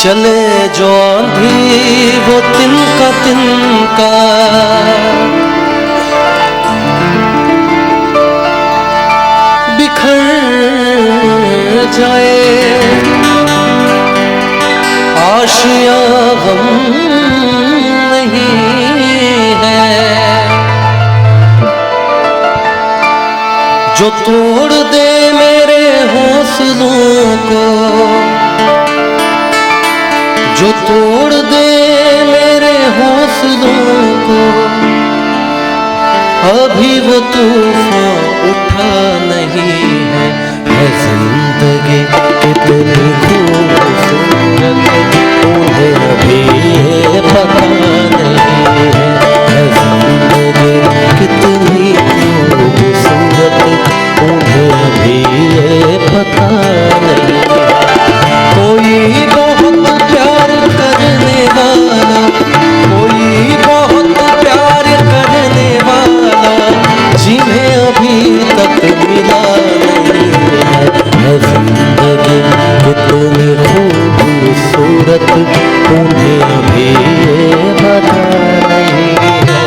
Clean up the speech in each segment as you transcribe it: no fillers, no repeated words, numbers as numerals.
चले जो आंधी वो तिनका तिनका, बिखर जाए आशियां गम नहीं है, जो तोड़ दे मेरे हौसलों को, जो तोड़ दे मेरे हौसलों को, अभी वो तूफान उठा नहीं है। जिंदगी कितनी खूबसूरत उन्हें अभी ये पता नहीं है। जिंदगी कितनी खूबसूरत उन्हें अभी ये पता नहीं है। कोई बहुत प्यार करने वाला, कोई बहुत प्यार करने वाला, जिन्हें अभी तक मिला नहीं है। जिंदगी कितनी खूबसूरत उन्हें अभी ये पता नहीं है।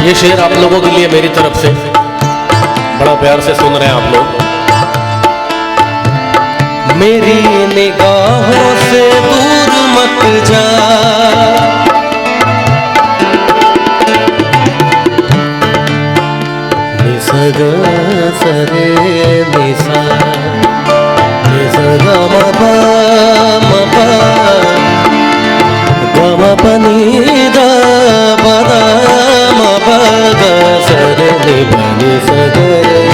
ये शेर आप लोगों के लिए मेरी तरफ से, बड़ा प्यार से सुन रहे हैं आप लोग। मेरी निगाहों से दूर मत जा, निसा ग सरे निसा, निसा ग म प म प, ग म प नि द प द म प ग सरे नि प नि सा ग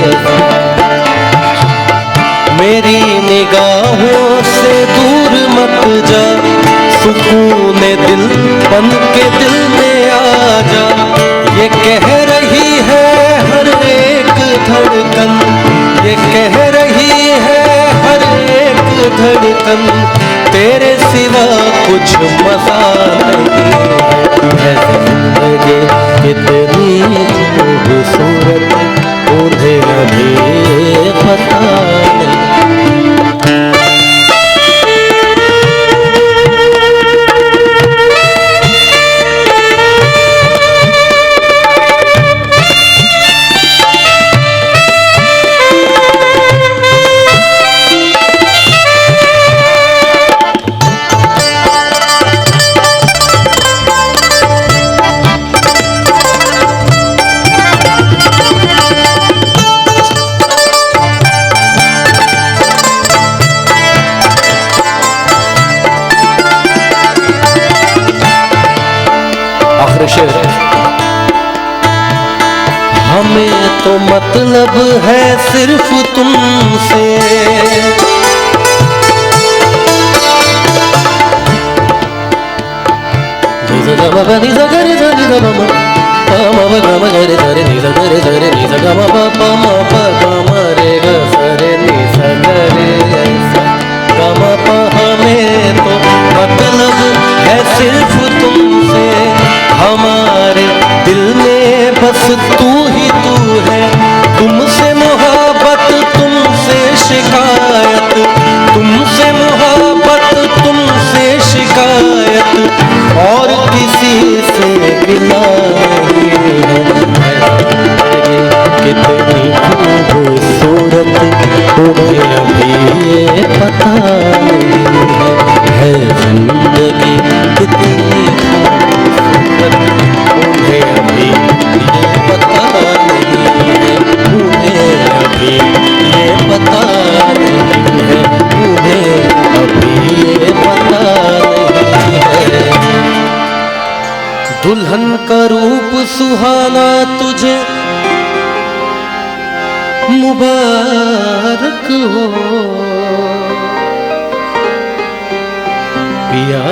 रे सा। मेरी निगाहों से दूर मत जा, सुकून दिल बन के दिल में आ जा। ये कह रही है हर एक धड़कन, ये कह रही है हर एक धड़कन, तेरे सिवा कुछ मजा नहीं है। जिंदगी कितनी खूबसूरत उन्हें अभी पता नहीं। शेर हमें तो मतलब है सिर्फ तुमसे, हमें तो मतलब है सिर्फ तुमसे, हमारे दिल में बस तू ही तू है। तुमसे मोहब्बत तुमसे शिकायत, तुमसे मोहब्बत तुमसे शिकायत, और किसी से गिला नहीं है। कितनी मुबारक हो। पिया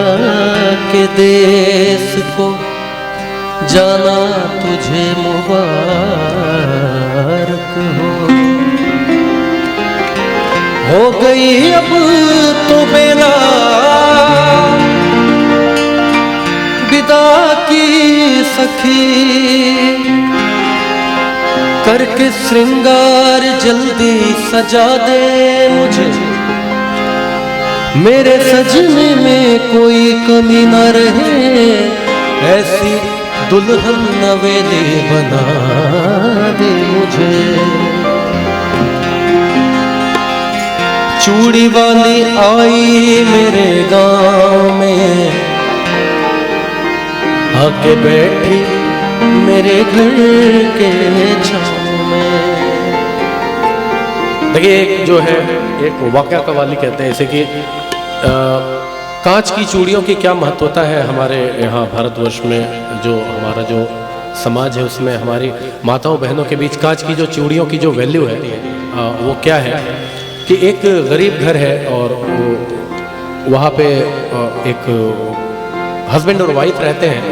के देश को जाना तुझे मुबारक हो गई अब तो बेला विदा की सखी, करके श्रृंगार जल्दी सजा दे मुझे, मेरे सजने में कोई कमी न रहे, ऐसी दुल्हन नवेली बना दे मुझे। चूड़ी वाली आई मेरे गांव में, आके बैठी मेरे घर के छाँव में। देखिए एक जो है एक वाकया कव्वाली कहते हैं, जैसे कि कांच की चूड़ियों की क्या महत्वता है हमारे यहाँ भारतवर्ष में। जो हमारा जो समाज है उसमें हमारी माताओं बहनों के बीच कांच की जो चूड़ियों की जो वैल्यू है वो क्या है कि एक गरीब घर है और वहाँ पे एक हस्बैंड और वाइफ रहते हैं,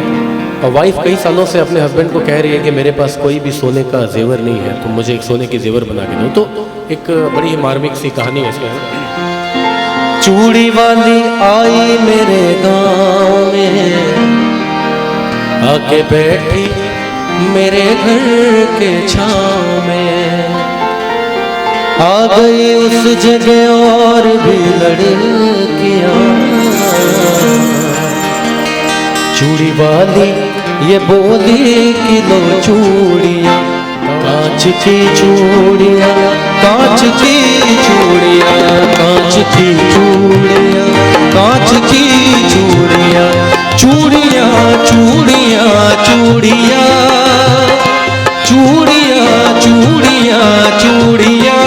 और वाइफ कई सालों से अपने हस्बैंड को कह रही है कि मेरे पास कोई भी सोने का जेवर नहीं है, तो मुझे एक सोने की जेवर बना के दो। तो एक बड़ी ही मार्मिक सी कहानी है इसमें। चूड़ी वाली आई मेरे गांव में, आके बैठी मेरे घर के छाँव में। आ गई उस जगह और भी लड़कियां, चूड़ी वाली ये बोली कि लो चूड़ियाँ, कांच की चूड़ियाँ, कांच की चूड़ियाँ, कांच की चूड़ियाँ, कांच की चूड़ियाँ, चूड़ियाँ चूड़ियाँ चूड़ियाँ, चूड़ियाँ चूड़ियाँ चूड़ियाँ,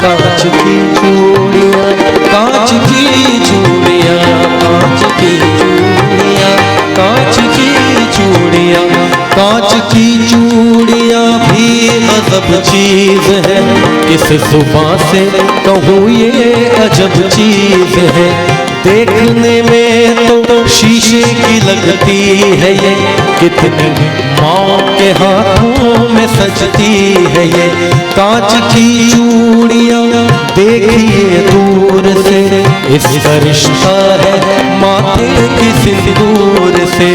कांच की चूड़ियाँ, कांच की चूड़ियाँ, कांच की चूड़ियाँ, कांच की चूड़ियाँ, कांच की चूड़ियाँ भी अजब चीज है, किस जुबान से कहूँ ये अजब चीज है। देखने में तो शीशे की लगती है ये, कितनी माँ के हाथों में सजती है ये। कांच की चूड़ियाँ देखिए दूर से, इसका रिश्ता है माथे की सिंदूर से।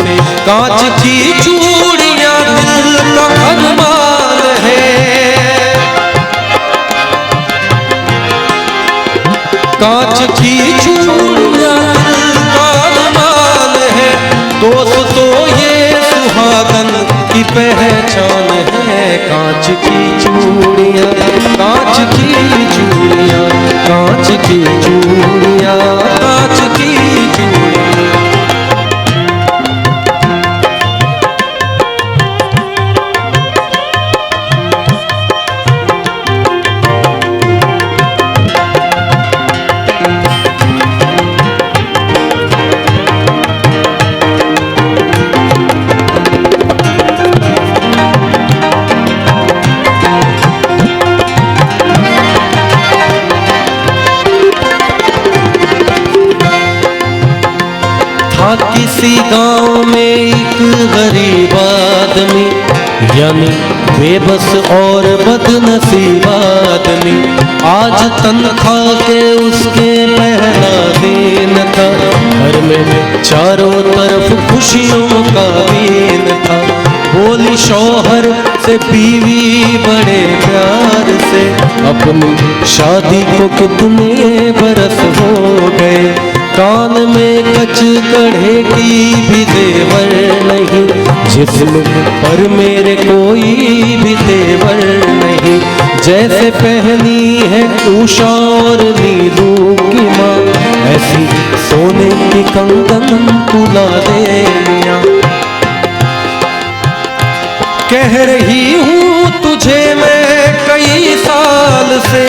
कांच की चूड़ियाँ दिल का अरमान है, कांच की चूड़ियाँ दिल का अरमान है। दोस्तों ये सुहागन की पहचान है, कांच की चूड़ियाँ, कांच की चूड़ियाँ, कांच की चूड़ियाँ, कांच की चूड़ियाँ। किसी गांव में एक गरीब आदमी, यानी बेबस और बदनसीब आदमी। आज तनख्वाह के उसके पहला दिन था, घर में चारों तरफ खुशियों का दिन था। बोली शौहर से बीवी बड़े प्यार से, अपनी शादी को कितने बरस हो गए। कान में कच गढ़े की भी जेवर नहीं, जिस्म पर मेरे कोई भी तेवर नहीं। जैसे पहनी है उषा और नीलू की माँ, ऐसी सोने की कंगन तुला दे मियां। कह रही हूँ तुझे मैं कई साल से,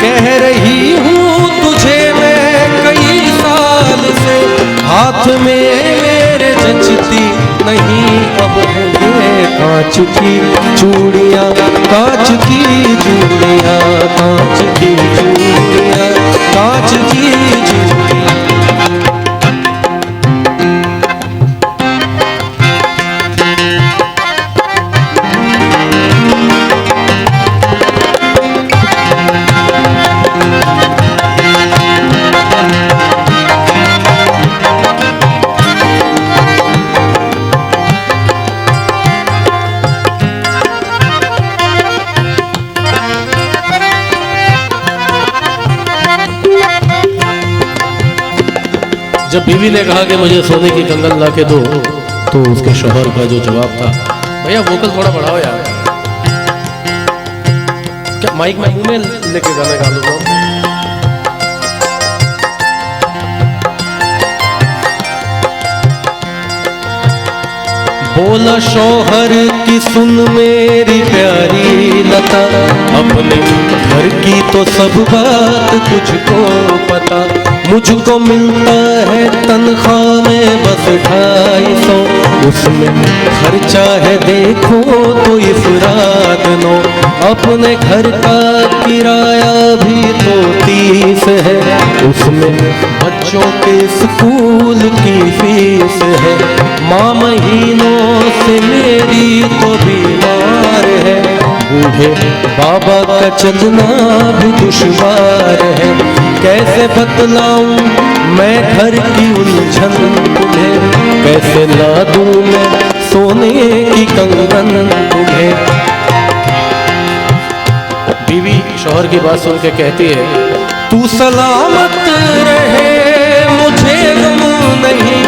कह रही हूँ तुझे मैं कई साल से। हाथ में मेरे जचती नहीं अब है ये कांच की चूड़ियाँ, कांच की चूड़ियाँ, कांच की चूड़ियाँ, कांच की चूड़ियाँ। जब बीवी ने कहा कि मुझे सोने की कंगन ला के दो, तो उसके शौहर का जो जवाब था, भैया वोकल थोड़ा बढ़ाओ यार, क्या माइक में मुंह में लेके गाना गा लूंगा। बोला शौहर की सुन मेरी प्यारी लता, अपने घर की तो सब बात तुझको पता, मुझको मिलता है तनख्वाह में बस 250, उसमें खर्चा है देखो तो इफराद नो, अपने घर का किराया भी तो 30 है, उसमें बच्चों के स्कूल की फीस है, माँ महीनों से मेरी तो बीमार है, बूढ़े बाबा का चलना भी दुश्वार है, कैसे बतलाऊं मैं घर की उलझन तुम्हें, कैसे ला दूं मैं सोने की कंगन तुम्हें। बीवी शौहर की बात सुन के कहती है, तू सलामत रहे मुझे गम नहीं,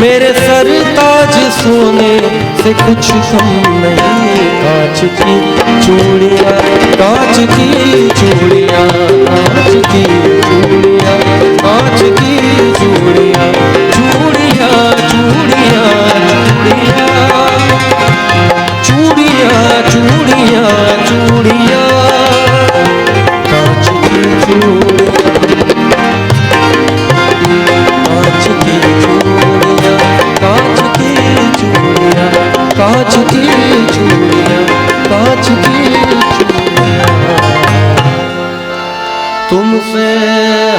मेरे सर ताज सोने से कुछ कम नहीं, कांच की चूड़ियाँ, कांच की चूड़ियाँ, कांच की चूड़ियाँ, कांच की चूड़ियाँ, चूड़ियाँ, चूड़ियाँ, चूड़ियाँ, चूड़ियाँ, चूड़ियाँ, चूड़ियाँ, कांच की चूड़ियाँ, कांच की चूड़ियाँ, कांच की चूड़ियाँ, कांच की चूड़ियाँ, कांच की चूड़ियाँ। तुमसे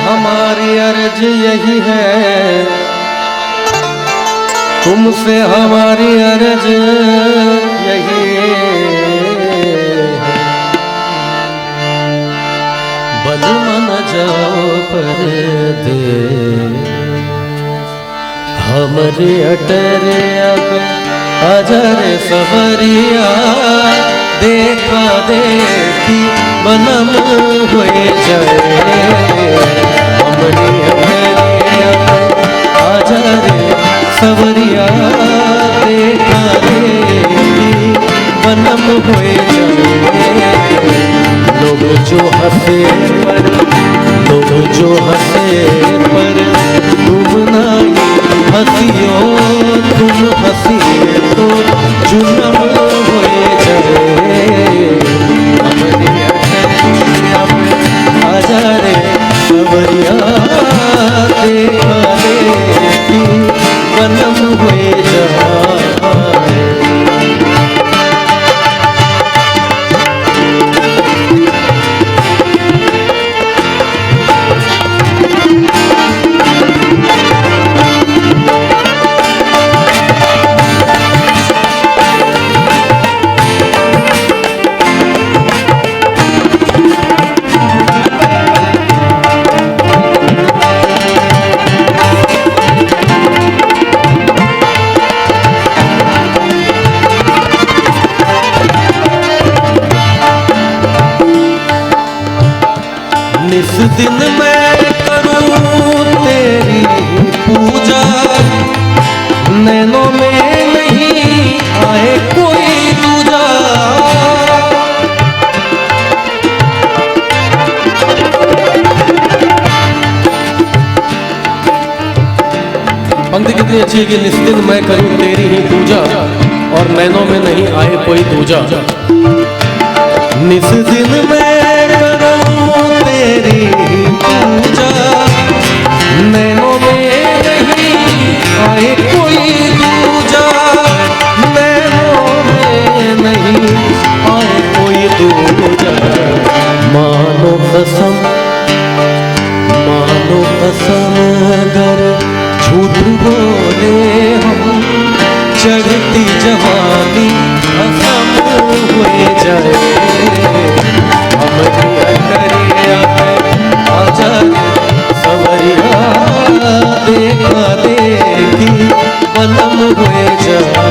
हमारी अर्ज यही है, तुमसे हमारी अर्ज यही है, बलमा न जाओ परदे, हमरे अटरे अब अजर सवरिया, देखा देखी बनम हुए जाए, हमरे अटरे अब अजर सवरिया, देखा देखी बनम हुए जाए, लोग जो हंसे पर, लोग जो हंसे पर तुम नहीं हंसियो, तुम हंसिए तो जुनम हुए जाए, अपनी अटरिया में आजा रे सवरिया, देखा देखी बनम हुए जाए। इस दिन मैं करूं तेरी पूजा, नैनों में नहीं आए कोई दूजा, पंक्ति कितनी अच्छी है कि निस्दिन मैं करूं तेरी ही पूजा, और नैनों में नहीं आए कोई दूजा, निस दिन मैं करूं तेरी पूजा, नैनों में नहीं आए कोई दूजा, मैं चढ़ती जवानी खत्म हुए जाए, हमारी अटरिया में आजा सवरिया, देखा देखी बलम हुए जाए।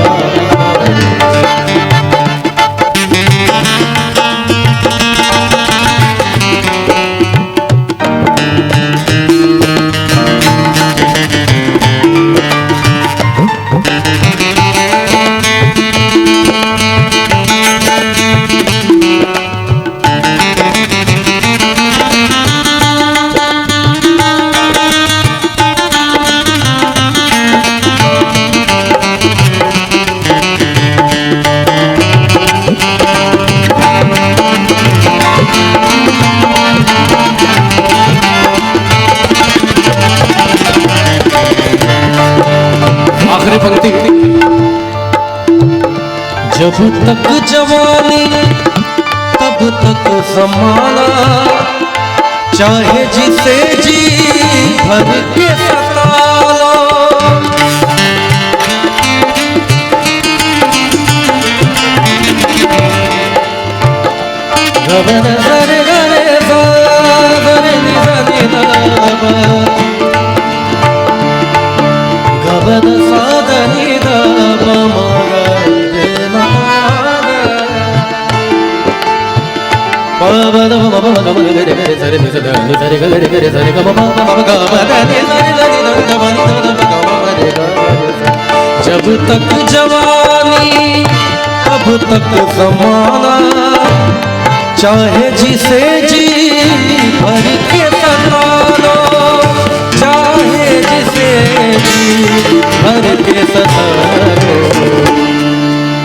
आखिरी पंक्ति। जब तक जवानी तब तक ज़माना, चाहे जिसे जी भर के सता लो। गबन सरे गरे सा गरे नि सा नि दा बा, गबन सा दा नि दा बा मा गा रे ना गा, बा दा बा बा गा मा रे रे सरे नि सा दा नि सरे गा रे रे सरे गा मा मा गा मा दा नि सरे दा नि दा गा मा नि दा दा गा मा रे गा। जब तक जवानी तब तक ज़माना, चाहे जिसे जी भर के सता लो, चाहे जिसे जी भर के सता लो।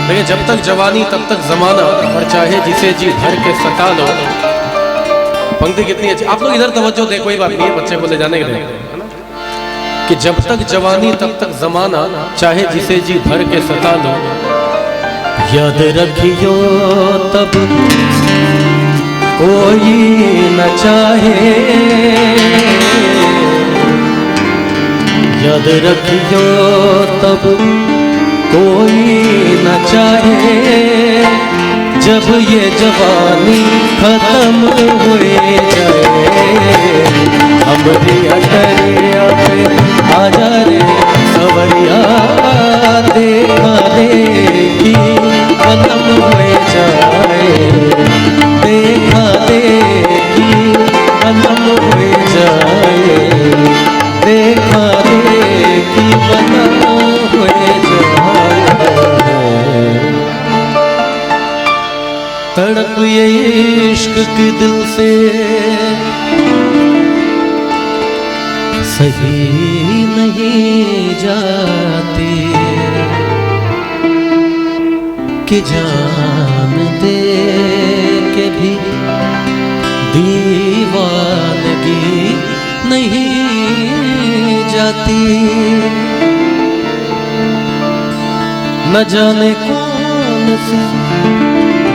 देखिए, जब तक जवानी तब तक जमाना, और चाहे जिसे जी भर के सता लो। पंक्ति कितनी अच्छी। आप लोग इधर तवज्जो दे, कोई बात नहीं है, बच्चे को ले जाने के लिए कि जब तक जवानी तब तक जमाना, चाहे जिसे जी भर के सता लो। याद रखियो तब कोई न चाहे, याद रखियो तब कोई न चाहे, जब ये जवानी खत्म हुए जाए, हमारी अटरिया पे आजा रे सवरिया, देखा देखी खत्म हुए जाए, देखा देखी खत्म हुए जाए, देखा देखी खत्म हुए जाए। तड़प ये इश्क के दिल से सही नहीं जाती, कि जान दे के भी दीवानगी नहीं जाती। न जाने कौन सी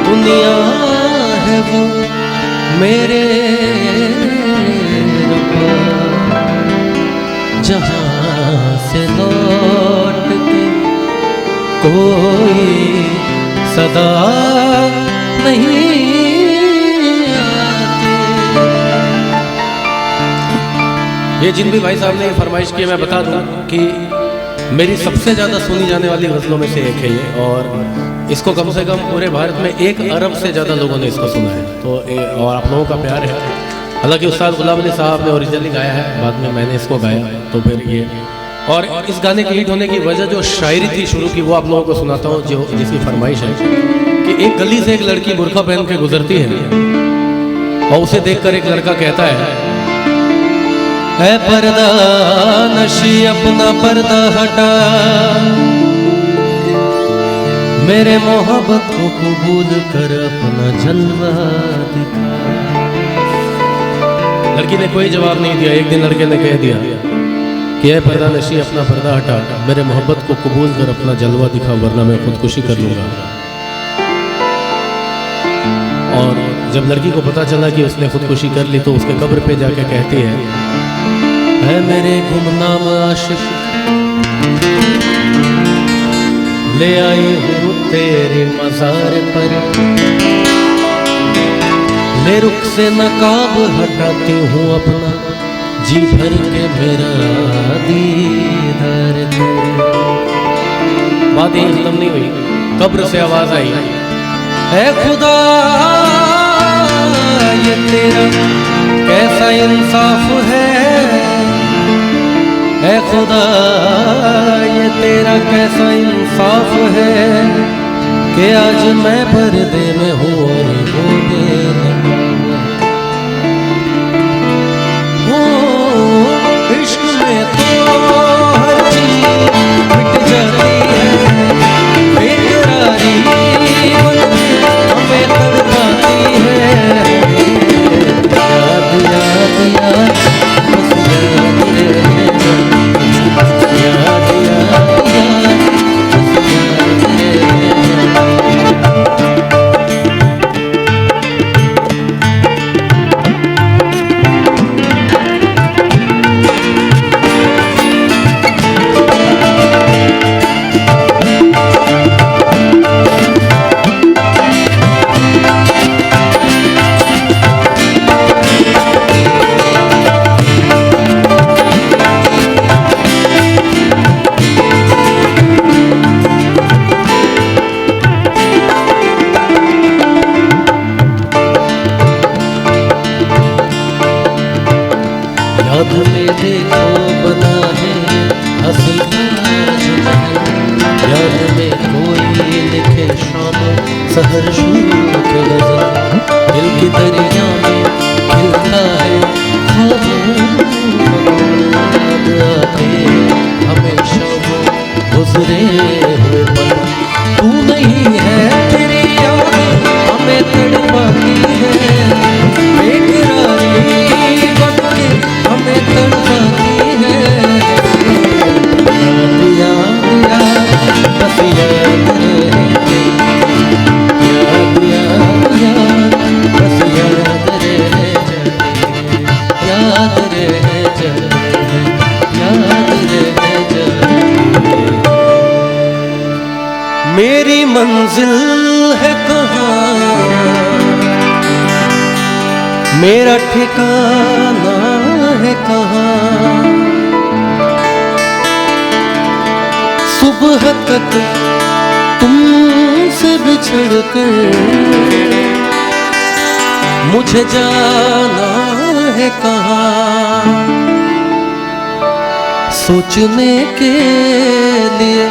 दुनिया है वो मेरे रब्बा, जहाँ से लौट के कोई सदा नहीं आती। ये जिन भी भाई साहब ने फरमाइश की, मैं बता दूं कि मेरी सबसे ज़्यादा सुनी जाने वाली गज़लों में से एक है ये, और इसको कम से कम पूरे भारत में 1 अरब से ज़्यादा लोगों ने इसको सुना है। तो और आप लोगों का प्यार है। हालांकि उस्ताद गुलाम अली साहब ने ओरिजिनली गाया है, बाद में मैंने इसको गाया, तो फिर ये। और इस गाने के हिट होने की वजह जो शायरी थी शुरू की, वो आप लोगों को सुनाता हूँ, जो जिसकी फरमाइश है कि एक गली से एक लड़की बुर्का पहन के गुजरती है, और उसे देखकर एक लड़का कहता है पर्दा नशी अपना पर्दा हटा, मेरे मोहब्बत को कबूल कर अपना जलवा दिखा। लड़की ने कोई जवाब नहीं दिया। एक दिन लड़के ने कह दिया कि ऐ पर्दा नशी अपना पर्दा हटा, मेरे मोहब्बत को कबूल कर अपना जलवा दिखा, वरना मैं खुदकुशी कर लूँगा। और जब लड़की को पता चला कि उसने खुदकुशी कर ली, तो उसके कब्र पे जाके कहती है मेरे गुमनाम आशिक, ले आई हूँ तेरे मज़ार पर, ले रुख से नकाब हटाती हूँ अपना, जी भर के मेरा दीदार दे। बात यही खत्म नहीं हुई, कब्र से आवाज आई, है खुदा ये तेरा कैसा इंसाफ है खुदा ये तेरा कैसा इंसाफ है कि आज मैं पर्दे में हूँ और वो बेनकाब है। हो इश्क में तो हर चीज मिट जाती है, बेकरारी हमें तड़पाती है। याद याद याद बस याद रहे, याद याद याद बस याद रहे। याद में देखो बना है हंसी आज महल, याद में कोई लिखे शाम सहर शुरू के गजल, दिल की दरिया में खिलता है ख्वाब आते हमेशा वो गुजरे हुए पल। तू नहीं है तेरी याद हमें तड़पाती है, बेकरारी बनके हमें तड़पाती है। याद याद बस याद रहे, याद याद याद बस याद रहे जाए, याद रहे जाए, याद रहे जाए। मेरी मंजिल है कहाँ, मेरा ठिकाना है कहाँ, सुबह तक तुमसे बिछड़ कर मुझे जाना है कहाँ। सोचने के लिए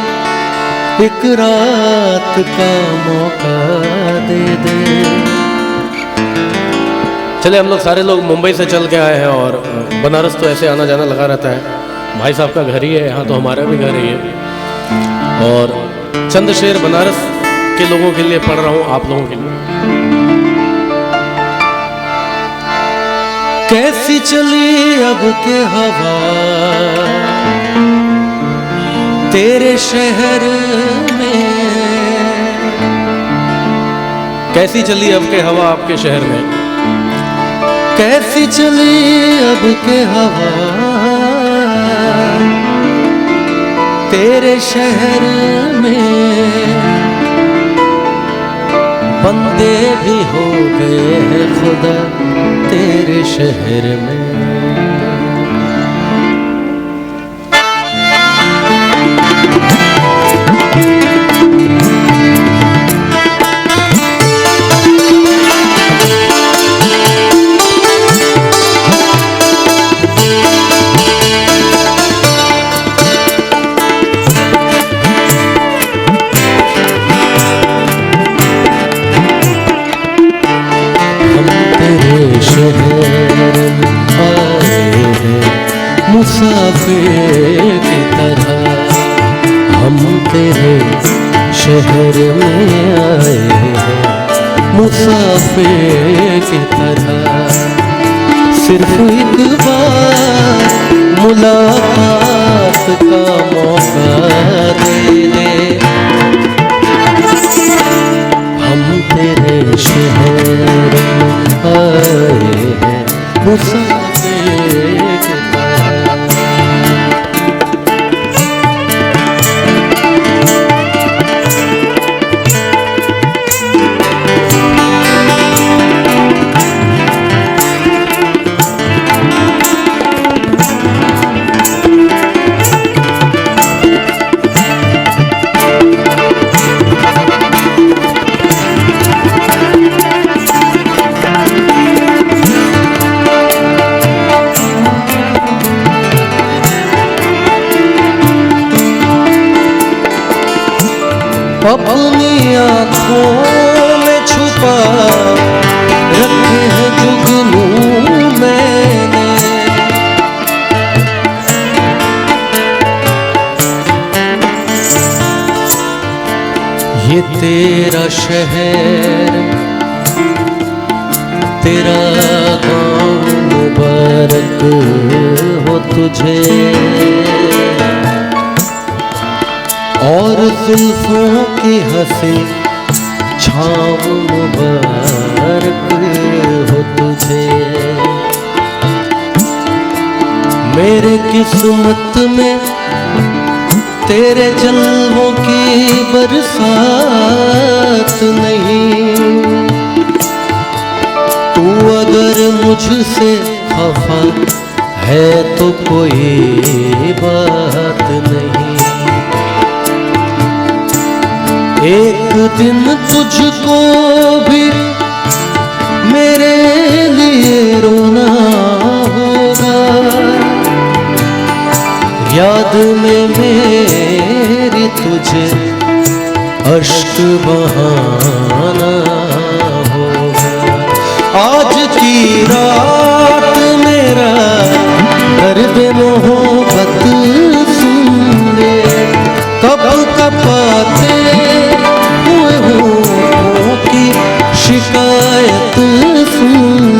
एक रात का मौका दे दे। चले हम लोग सारे लोग मुंबई से चल के आए हैं और बनारस तो ऐसे आना जाना लगा रहता है, भाई साहब का घर ही है यहाँ, तो हमारा भी घर ही है। और चंद शेर बनारस के लोगों के लिए पढ़ रहा हूँ, आप लोगों के लिए। कैसी चली अब के हवा तेरे शहर में, कैसी चली अब के हवा आपके शहर में, कैसी चली अब के हवा तेरे शहर में। बंदे भी हो गए हैं खुदा तेरे शहर में। मुसाफिर की तरह हम तेरे शहर में आए हैं, मुसाफिर की तरह। सिर्फ एक बार मुलाकात का मौका दे दे, हम तेरे शहर में आए हैं, मुसाफिर की तरह। अपनी आँखों में छुपा रखे हैं जुगनू मैंने। ये तेरा शहर तेरा गाँव मुबारक हो तुझे, और जुल्फों की हंसी छाँव मुबारक हो तुझे। मेरे किस्मत में तेरे जलवों की बरसात नहीं, तू अगर मुझसे खफा है तो कोई बात नहीं। एक दिन तुझको भी मेरे लिए रोना होगा, याद में मेरी तुझे अश्क बहाना होगा। आज की रात मेरा दर्द मोहब्बत सुन ले, कब कपाते हुए होठों की शिकायत सुन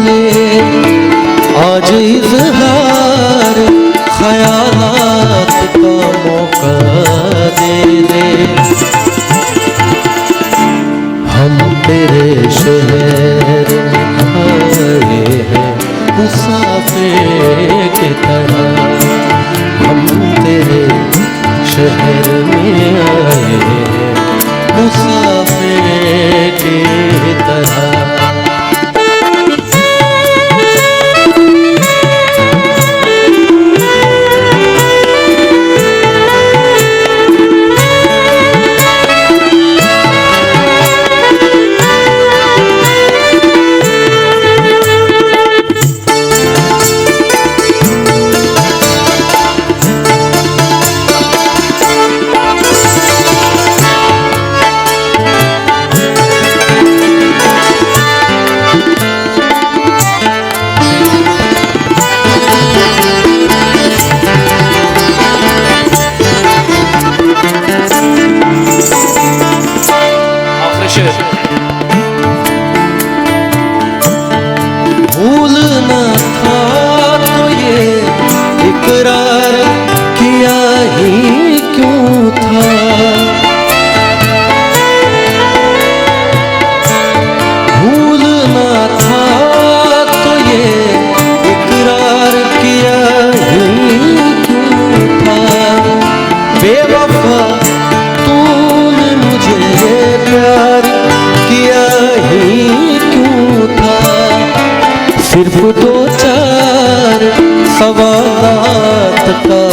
ले। आज इज़हार ख्यालात का मौका दे दे। हम तेरे शहर आए हैं मुसाफिर की तरह, हम तेरे शहर में आए हैं मुसाफिर की तरह। भूलना था तो ये इकरार किया ही क्यों था। भूलना था तो ये इकरार किया ही क्यों था। बेवफा तूने मुझे प्यार किया ही क्यों था। सिर्फ दो चार सवालात का